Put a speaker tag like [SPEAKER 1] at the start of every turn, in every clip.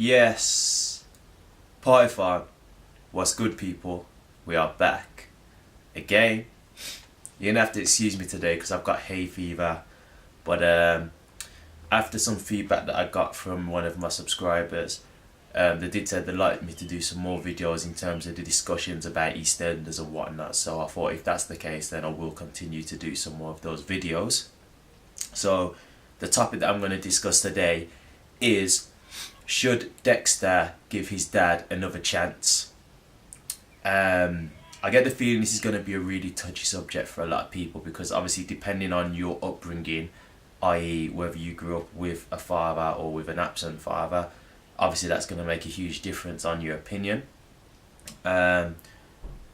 [SPEAKER 1] Yes, Python, what's good, people? We are back again. You're gonna have to excuse me today because I've got hay fever, but after some feedback that I got from one of my subscribers, they did say they'd like me to do some more videos in terms of the discussions about Eastenders and whatnot. So I thought if that's the case, then I will continue to do some more of those videos. So the topic that I'm going to discuss today is: should Dexter give his dad another chance? I get the feeling this is going to be a really touchy subject for a lot of people because obviously depending on your upbringing, i.e. whether you grew up with a father or with an absent father, obviously that's going to make a huge difference on your opinion. But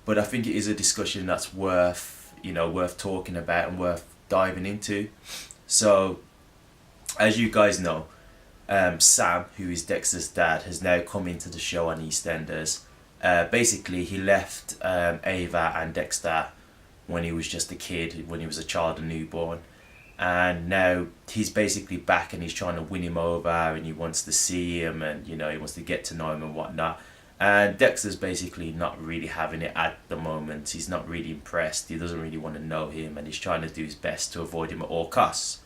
[SPEAKER 1] I think it is a discussion that's worth talking about and worth diving into. So as you guys know, Sam, who is Dexter's dad, has now come into the show on EastEnders. Basically, he left Ava and Dexter when he was just a kid, when he was a child, a newborn. And now he's basically back and he's trying to win him over and he wants to see him and, he wants to get to know him and whatnot. And Dexter's basically not really having it at the moment. He's not really impressed. He doesn't really want to know him and he's trying to do his best to avoid him at all costs.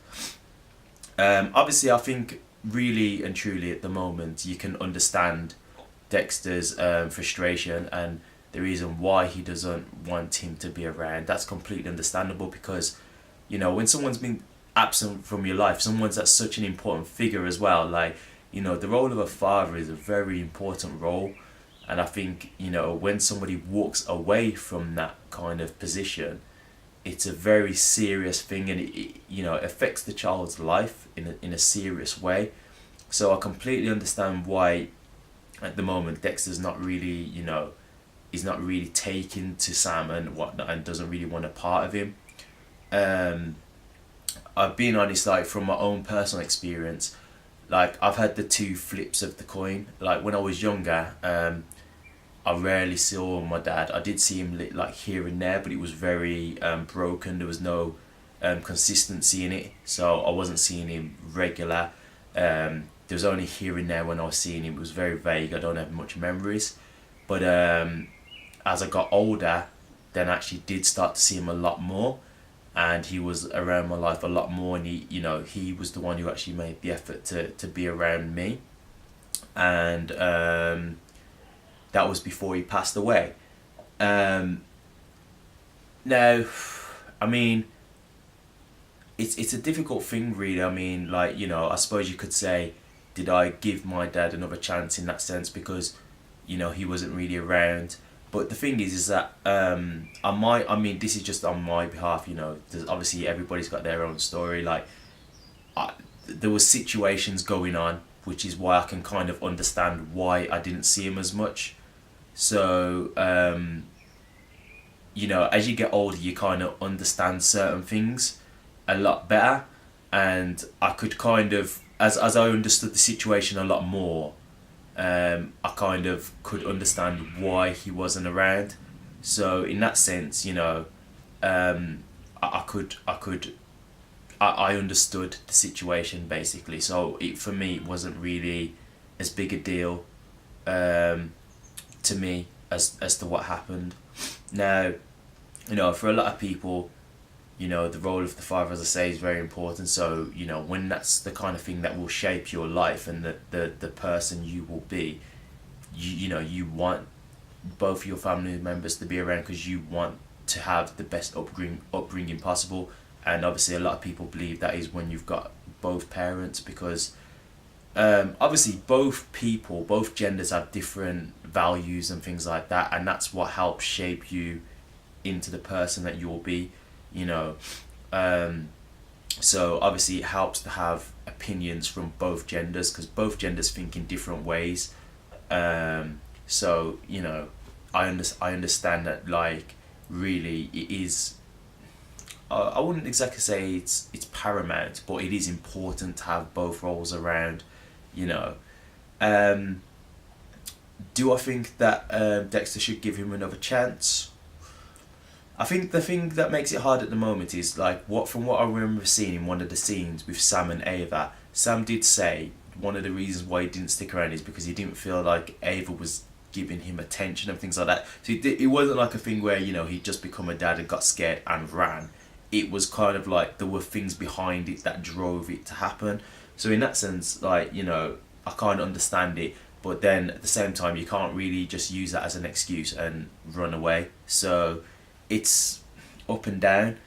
[SPEAKER 1] Obviously, I think really and truly at the moment you can understand Dexter's frustration and the reason why he doesn't want him to be around. That's completely understandable because when someone's been absent from your life, someone's that's such an important figure as well, the role of a father is a very important role. And I think when somebody walks away from that kind of position, it's a very serious thing and it affects the child's life in a serious way. So I completely understand why at the moment Dexter's not really he's not really taken to Sam and whatnot and doesn't really want a part of him. I've been honest, from my own personal experience, I've had the two flips of the coin. When I was younger, I rarely saw my dad. I did see him here and there, but it was very broken. There was no consistency in it, so I wasn't seeing him regular. There was only here and there when I was seeing him. It was very vague. I don't have much memories, but as I got older, then I actually did start to see him a lot more. And he was around my life a lot more, and he was the one who actually made the effort to be around me. And that was before he passed away. Now, I mean, it's a difficult thing, really. I mean, I suppose you could say, did I give my dad another chance in that sense because, he wasn't really around. But the thing is that this is just on my behalf. There's obviously everybody's got their own story. There was situations going on, which is why I can kind of understand why I didn't see him as much. So as you get older, you kind of understand certain things a lot better, and I could kind of, as I understood the situation a lot more, I kind of could understand why he wasn't around. So in that sense, I understood the situation basically. So for me, it wasn't really as big a deal to me as to what happened. Now, for a lot of people, the role of the father, as I say, is very important. So, when that's the kind of thing that will shape your life and the person you will be, you want both your family members to be around because you want to have the best upbringing possible. And obviously a lot of people believe that is when you've got both parents because obviously both genders have different values and things like that, and that's what helps shape you into the person that you'll be. So obviously it helps to have opinions from both genders because both genders think in different ways. So I understand that really it is. I wouldn't exactly say it's paramount, but it is important to have both roles around. Do I think that Dexter should give him another chance? I think the thing that makes it hard at the moment is from what I remember seeing in one of the scenes with Sam and Ava, Sam did say one of the reasons why he didn't stick around is because he didn't feel like Ava was giving him attention and things like that. So it wasn't like a thing where, you know, he'd just become a dad and got scared and ran. It was kind of like there were things behind it that drove it to happen. So in that sense, like, you know, I kind of understand it, but then at the same time you can't really just use that as an excuse and run away. So it's up and down.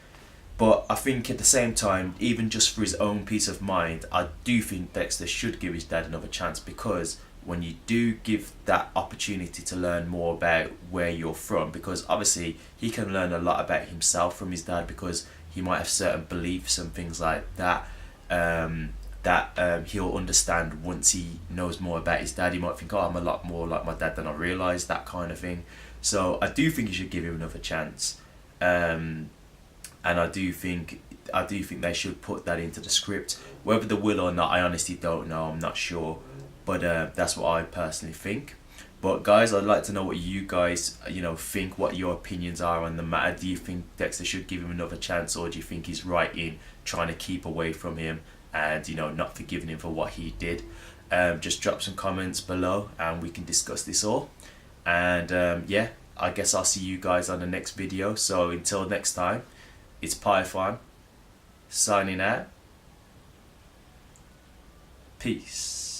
[SPEAKER 1] But I think at the same time, even just for his own peace of mind, I do think Dexter should give his dad another chance, because when you do give that opportunity to learn more about where you're from, because obviously he can learn a lot about himself from his dad, because he might have certain beliefs and things like that, he'll understand once he knows more about his dad. He might think, oh, I'm a lot more like my dad than I realised, that kind of thing. So I do think you should give him another chance. And I do think they should put that into the script. Whether they will or not, I honestly don't know. I'm not sure, but that's what I personally think. But guys, I'd like to know what you guys, you know, think. What your opinions are on the matter. Do you think Dexter should give him another chance, or do you think he's right in trying to keep away from him and, you know, not forgiving him for what he did? Just drop some comments below and we can discuss this all. And yeah, I guess I'll see you guys on the next video. So until next time, it's Python signing out. Peace.